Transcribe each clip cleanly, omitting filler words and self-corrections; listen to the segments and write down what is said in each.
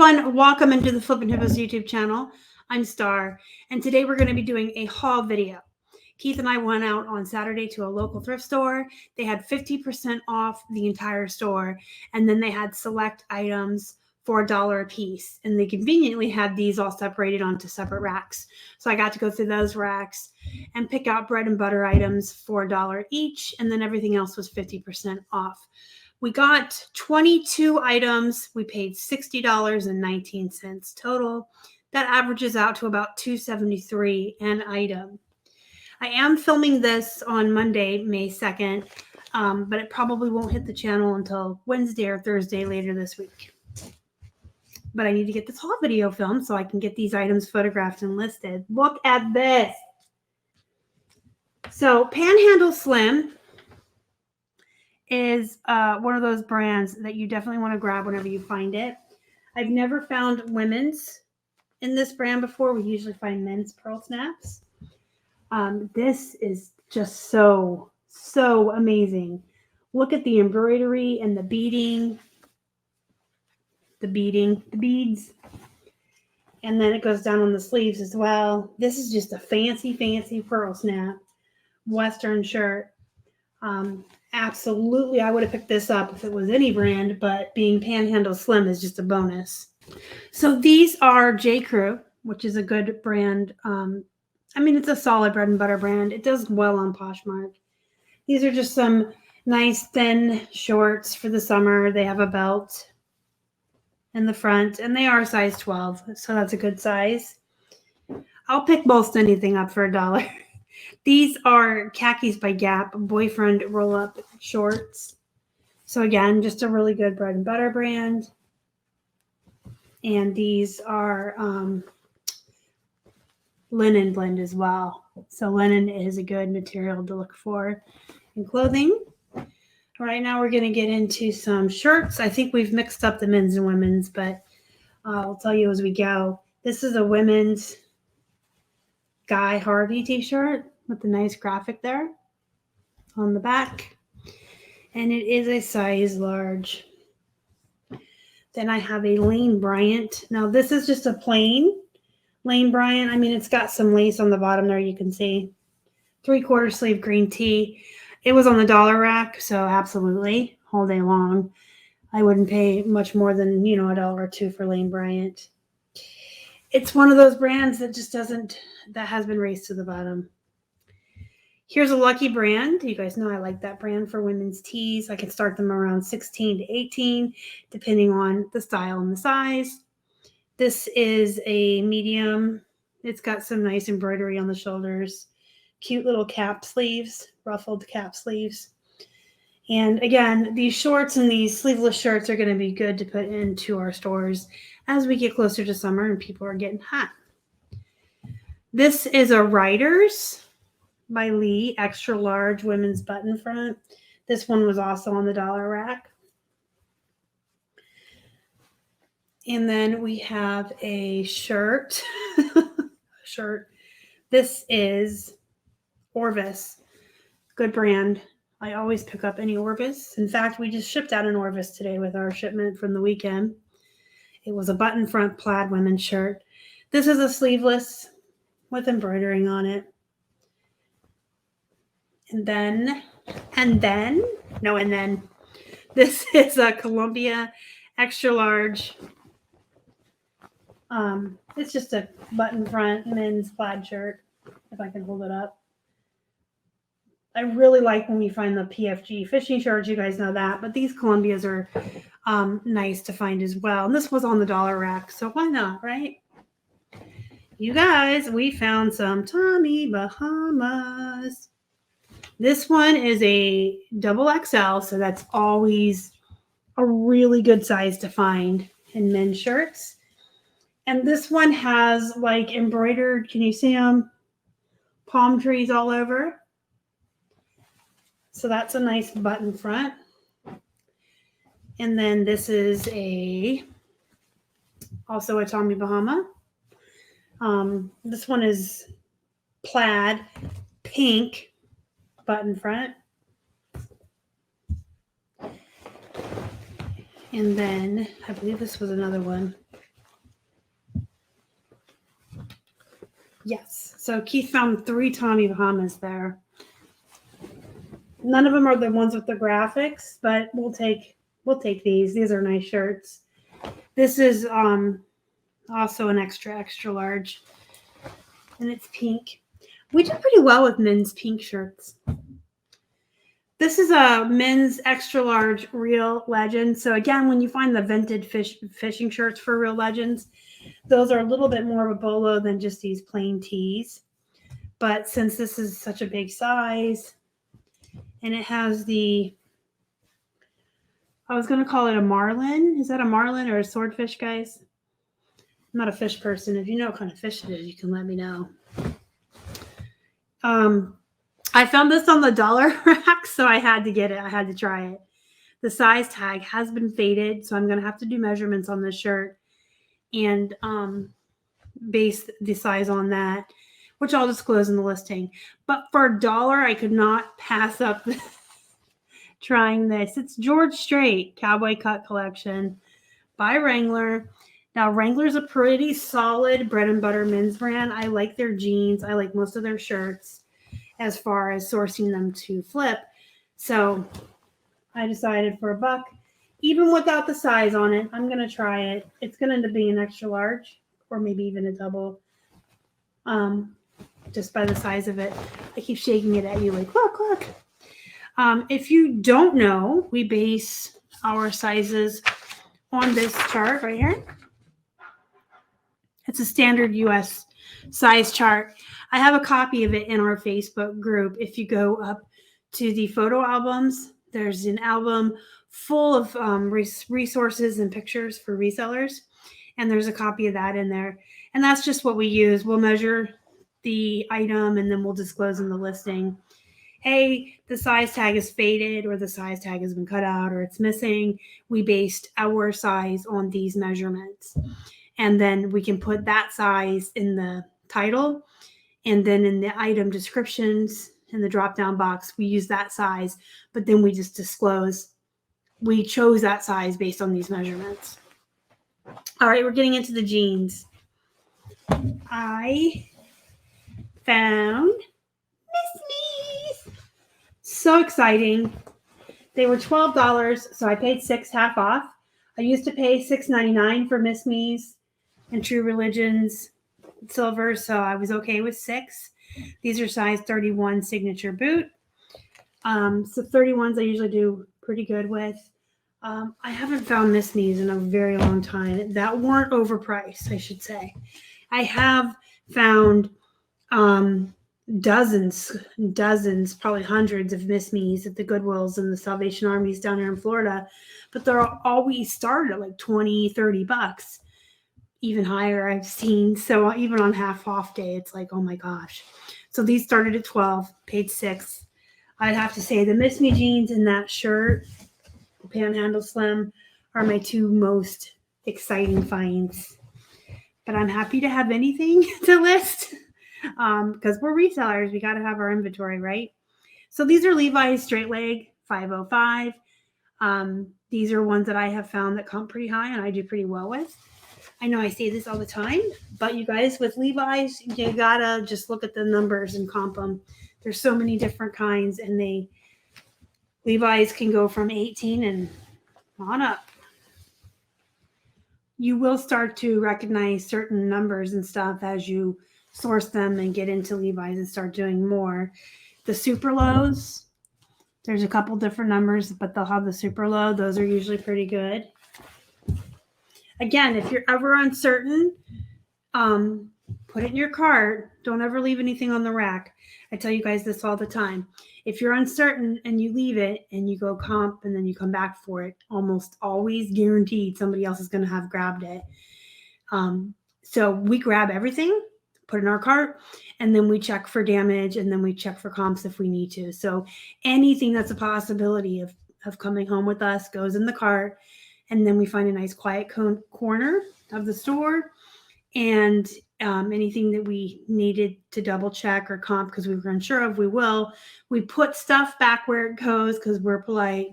everyone, welcome into the Flippin' Hippos YouTube channel. I'm Star, and today we're going to be doing a haul video. Keith and I went out on Saturday to a local thrift store. They had 50% off the entire store, and then they had select items for $1 a piece, and they conveniently had these all separated onto separate racks. So I got to go through those racks and pick out bread and butter items for $1 each, and then everything else was 50% off. We got 22 items. We paid $60.19 total. That averages out to about $273 an item. I am filming this on Monday, May 2nd, but it probably won't hit the channel until Wednesday or Thursday later this week. But I need to get this haul video filmed so I can get these items photographed and listed. Look at this. So Panhandle Slim is one of those brands that you definitely want to grab whenever you find it. I've never found women's in this brand before. We usually find men's pearl snaps. This is just so amazing. Look at the embroidery and the beading. The beads. And then it goes down on the sleeves as well. This is just a fancy pearl snap Western shirt. Absolutely, I would have picked this up if it was any brand, but being Panhandle Slim is just a bonus. So these are J. Crew, which is a good brand. I mean, it's a solid bread and butter brand. It does well on Poshmark. These are just some nice thin shorts for the summer. They have a belt in the front, and they are size 12, so that's a good size. I'll pick most anything up for $1. These are Khakis by Gap boyfriend roll-up shorts. So again, just a really good bread and butter brand. And these are linen blend as well. So linen is a good material to look for in clothing. Right now we're going to get into some shirts. I think we've mixed up the men's and women's, but I'll tell you as we go. This is a women's Guy Harvey t-shirt with a nice graphic there on the back. And it is a size large. Then I have a Lane Bryant. Now this is just a plain Lane Bryant. I mean, it's got some lace on the bottom there, you can see. 3/4 sleeve green tee. It was on the dollar rack, so absolutely, all day long. I wouldn't pay much more than, $1 or $2 for Lane Bryant. It's one of those brands that just that has been raced to the bottom. Here's a Lucky brand. You guys know I like that brand for women's tees. I can start them around 16 to 18, depending on the style and the size. This is a medium. It's got some nice embroidery on the shoulders. Cute little cap sleeves, ruffled cap sleeves. And again, these shorts and these sleeveless shirts are going to be good to put into our stores as we get closer to summer and people are getting hot. This is a Riders by Lee, extra large women's button front. This one was also on the dollar rack. And then we have a shirt. This is Orvis. Good brand. I always pick up any Orvis. In fact, we just shipped out an Orvis today with our shipment from the weekend. It was a button front plaid women's shirt. This is a sleeveless with embroidering on it. And then, this is a Columbia extra large. It's just a button front men's plaid shirt, if I can hold it up. I really like when we find the PFG fishing shirts. You guys know that. But these Columbias are nice to find as well. And this was on the dollar rack, so why not, right? You guys, we found some Tommy Bahamas. This one is a double XL, so that's always a really good size to find in men's shirts. And this one has like embroidered, can you see them? Palm trees all over. So that's a nice button front. And then this is also a Tommy Bahama. This one is plaid, pink button front. And then I believe this was another one. Yes. So Keith found 3 Tommy Bahamas there. None of them are the ones with the graphics, but we'll take these. These are nice shirts. This is also an extra large, and it's pink. We do pretty well with men's pink shirts. This is a men's extra large Real Legend. So again, when you find the vintage fishing shirts for Real Legends, those are a little bit more of a bolo than just these plain tees. But since this is such a big size, and it has the, I was going to call it a marlin. Is that a marlin or a swordfish, guys? I'm not a fish person. If you know what kind of fish it is, you can let me know. I found this on the dollar rack, so I had to get it. I had to try it. The size tag has been faded, so I'm going to have to do measurements on this shirt and base the size on that, which I'll disclose in the listing. But for $1, I could not pass up trying this. It's George Strait Cowboy Cut Collection by Wrangler. Now, Wrangler's a pretty solid bread and butter men's brand. I like their jeans. I like most of their shirts as far as sourcing them to flip. So I decided for $1, even without the size on it, I'm going to try it. It's going to end up being an extra large or maybe even a double, just by the size of it. I keep shaking it at you like, look. If you don't know, we base our sizes on this chart right here. It's a standard US size chart. I have a copy of it in our Facebook group. If you go up to the photo albums, there's an album full of resources and pictures for resellers. And there's a copy of that in there. And that's just what we use. We'll measure the item and then we'll disclose in the listing. Hey, the size tag is faded or the size tag has been cut out or it's missing. We based our size on these measurements. And then we can put that size in the title. And then in the item descriptions in the drop-down box, we use that size. But then we just disclose we chose that size based on these measurements. All right, we're getting into the jeans. I found Miss Me's. So exciting. They were $12, so I paid $6, half off. I used to pay $6.99 for Miss Me's and True Religion's silver, so I was okay with $6. These are size 31 signature boot. So 31s I usually do pretty good with. I haven't found Miss Me's in a very long time that weren't overpriced, I should say. I have found dozens, probably hundreds of Miss Me's at the Goodwills and the Salvation Armies down here in Florida, but they're always started at like $20-$30, even higher I've seen. So even on half off day, it's like, oh my gosh. So these started at 12, paid $6. I'd have to say the Miss Me jeans and that shirt, the Panhandle Slim, are my two most exciting finds. But I'm happy to have anything to list because we're resellers. We got to have our inventory, right? So these are Levi's straight leg 505. These are ones that I have found that comp pretty high and I do pretty well with. I know I say this all the time, but you guys, with Levi's, you gotta just look at the numbers and comp them. There's so many different kinds, and Levi's can go from 18 and on up. You will start to recognize certain numbers and stuff as you source them and get into Levi's and start doing more. The super lows, there's a couple different numbers, but they'll have the super low. Those are usually pretty good. Again, if you're ever uncertain, put it in your cart. Don't ever leave anything on the rack. I tell you guys this all the time. If you're uncertain and you leave it and you go comp and then you come back for it, almost always guaranteed somebody else is going to have grabbed it. So we grab everything, put it in our cart, and then we check for damage and then we check for comps if we need to. So anything that's a possibility of coming home with us goes in the cart. And then we find a nice quiet corner of the store. And anything that we needed to double check or comp because we were unsure of, we will. We put stuff back where it goes because we're polite.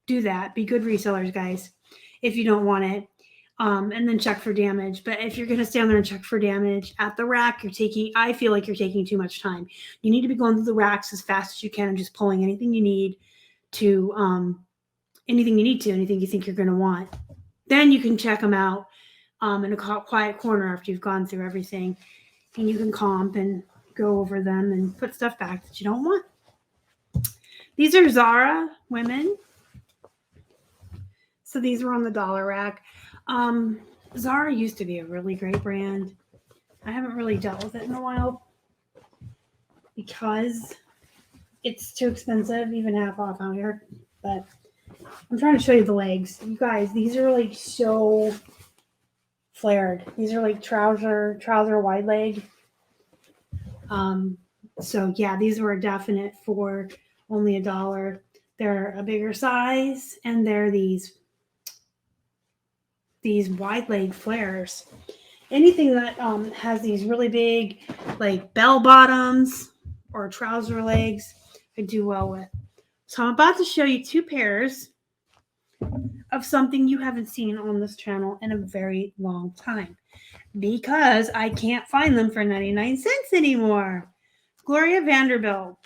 Do that. Be good resellers, guys, if you don't want it. And then check for damage. But if you're going to stand there and check for damage at the rack, I feel like you're taking too much time. You need to be going through the racks as fast as you can and just pulling anything you need to, anything you think you're going to want. Then you can check them out in a quiet corner after you've gone through everything. And you can comp and go over them and put stuff back that you don't want. These are Zara women. So these were on the dollar rack. Zara used to be a really great brand. I haven't really dealt with it in a while because it's too expensive, even half off out here. But I'm trying to show you the legs. You guys, these are like so flared. These are like trouser wide leg. So yeah, these were a definite for only $1. They're a bigger size, and they're these wide leg flares. Anything that has these really big like bell bottoms or trouser legs, I do well with. So I'm about to show you 2 pairs of something you haven't seen on this channel in a very long time because I can't find them for 99 cents anymore. Gloria Vanderbilt.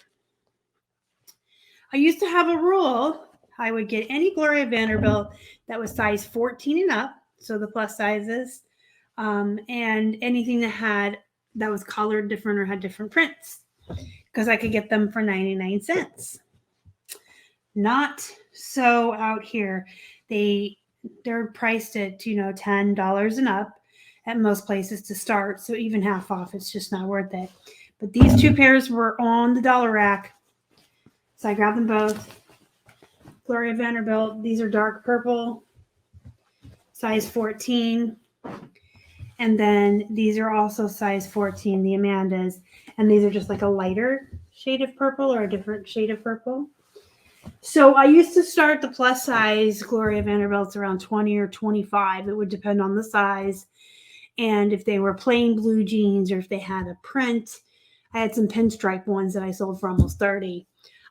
I used to have a rule. I would get any Gloria Vanderbilt that was size 14 and up, so the plus sizes, and anything that was colored different or had different prints, because I could get them for 99 cents. Not so out here. They're priced at $10 and up at most places to start, so even half off, it's just not worth it. But these 2 pairs were on the dollar rack, so I grabbed them both. Gloria Vanderbilt. These are dark purple, size 14. And then these are also size 14, the Amandas. And these are just like a lighter shade of purple or a different shade of purple. So I used to start the plus size Gloria Vanderbilts around 20 or 25. It would depend on the size. And if they were plain blue jeans or if they had a print. I had some pinstripe ones that I sold for almost 30.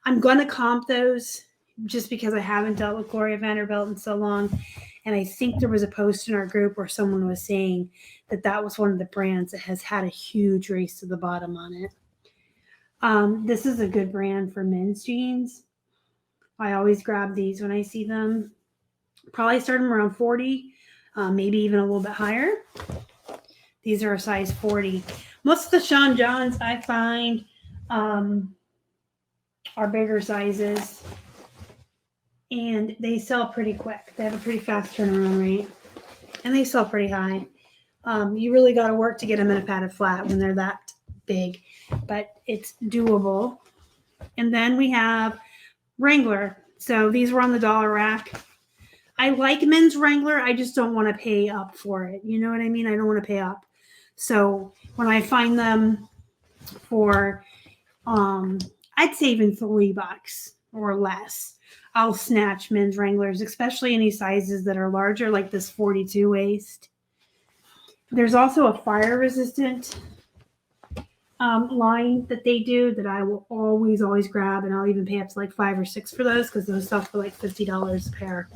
I'm going to comp those just because I haven't dealt with Gloria Vanderbilt in so long. And I think there was a post in our group where someone was saying that was one of the brands that has had a huge race to the bottom on it. This is a good brand for men's jeans. I always grab these when I see them. Probably start them around 40, maybe even a little bit higher. These are a size 40. Most of the Sean Johns I find are bigger sizes, and they sell pretty quick. They have a pretty fast turnaround rate, and they sell pretty high. You really got to work to get them in a padded flat when they're that big, but it's doable. And then we have Wrangler. So these were on the dollar rack. I like men's Wrangler. I just don't want to pay up for it. You know what I mean? I don't want to pay up. So when I find them for, I'd say even $3 or less, I'll snatch men's Wranglers, especially any sizes that are larger, like this 42 waist. There's also a fire resistant line that they do that I will always grab, and I'll even pay up to like $5 or $6 for those because those sell for like $50 a pair.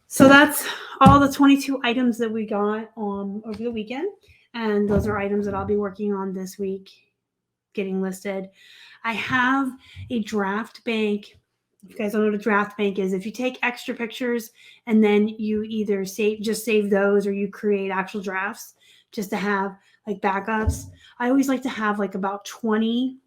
So that's all the 22 items that we got over the weekend, and those are items that I'll be working on this week, getting listed. I have a draft bank. If you guys don't know what a draft bank is, if you take extra pictures and then you either save those, or you create actual drafts just to have like backups. I always like to have like about 20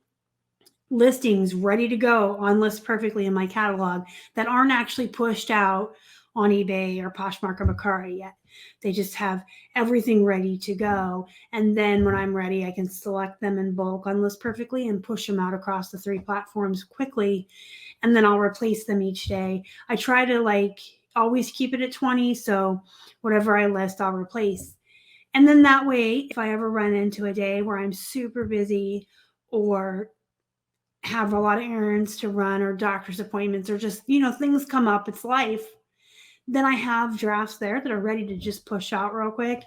listings ready to go on List Perfectly in my catalog that aren't actually pushed out on eBay or Poshmark or Boxery yet. They just have everything ready to go. And then when I'm ready, I can select them in bulk on List Perfectly and push them out across the 3 platforms quickly. And then I'll replace them each day. I try to like always keep it at 20. So whatever I list, I'll replace. And then that way, if I ever run into a day where I'm super busy or have a lot of errands to run or doctor's appointments or just, things come up, it's life, then I have drafts there that are ready to just push out real quick.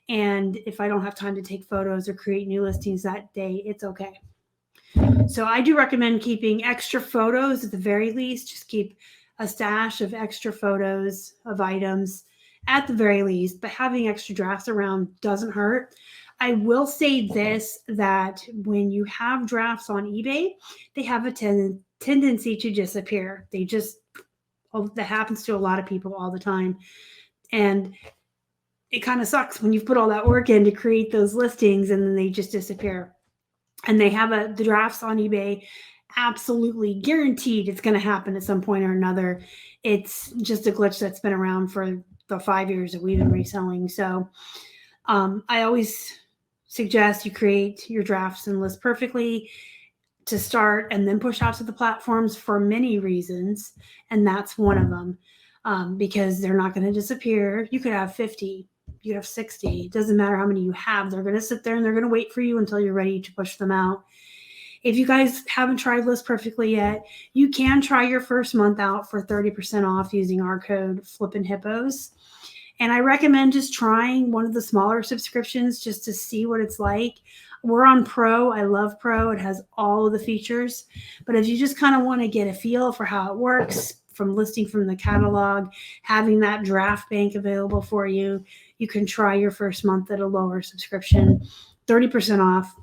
And if I don't have time to take photos or create new listings that day, it's okay. So I do recommend keeping extra photos at the very least. Just keep a stash of extra photos of items at the very least, but having extra drafts around doesn't hurt. I will say this, that when you have drafts on eBay, they have a tendency to disappear. That happens to a lot of people all the time. And it kind of sucks when you've put all that work in to create those listings and then they just disappear. And they have the drafts on eBay, absolutely guaranteed it's going to happen at some point or another. It's just a glitch that's been around for the 5 years that we've been reselling. So I always suggest you create your drafts and list perfectly to start, and then push out to the platforms for many reasons. And that's one of them, because they're not going to disappear. You could have 50, you could have 60. It doesn't matter how many you have. They're going to sit there and they're going to wait for you until you're ready to push them out. If you guys haven't tried List Perfectly yet, you can try your first month out for 30% off using our code flippinhippos. And I recommend just trying one of the smaller subscriptions just to see what it's like. We're on Pro. I love Pro. It has all of the features. But if you just kind of want to get a feel for how it works, from listing from the catalog, having that draft bank available for you, you can try your first month at a lower subscription, 30% off,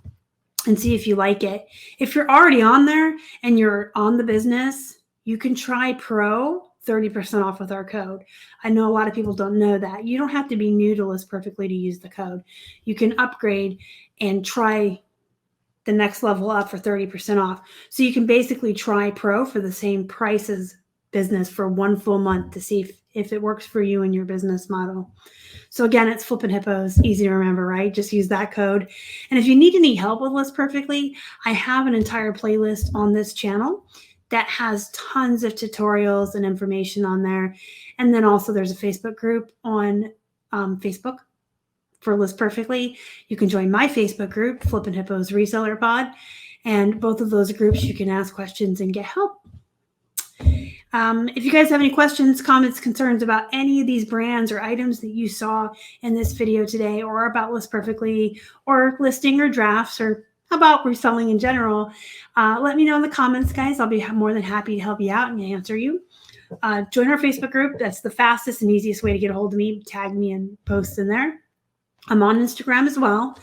and see if you like it. If you're already on there and you're on the business, you can try Pro, 30% off with our code. I know a lot of people don't know that. You don't have to be new to List Perfectly to use the code. You can upgrade and try the next level up for 30% off. So you can basically try Pro for the same price as business for 1 full month to see if it works for you and your business model. So again, it's Flippin' Hippos. Easy to remember, right? Just use that code. And if you need any help with List Perfectly, I have an entire playlist on this channel that has tons of tutorials and information on there. And then also there's a Facebook group on Facebook for List Perfectly. You can join my Facebook group, Flippin' Hippos Reseller Pod. And both of those groups, you can ask questions and get help. If you guys have any questions, comments, concerns about any of these brands or items that you saw in this video today, or about List Perfectly, or listing or drafts, or about reselling in general, let me know in the comments, guys. I'll be more than happy to help you out and answer you. Join our Facebook group. That's the fastest and easiest way to get a hold of me. Tag me and post in there. I'm on Instagram as well,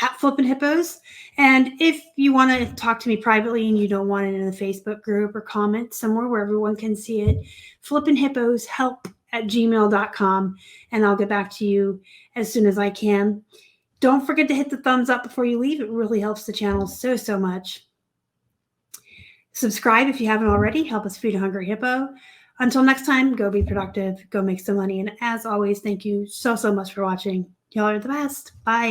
at Flippin' Hippos. And if you want to talk to me privately and you don't want it in the Facebook group, or comment somewhere where everyone can see it, flippinhipposhelp@gmail.com, and I'll get back to you as soon as I can. Don't forget to hit the thumbs up before you leave. It really helps the channel so much. Subscribe if you haven't already. Help us feed a hungry hippo. Until next time, go be productive, go make some money. And as always, thank you so much for watching. Y'all are the best. Bye.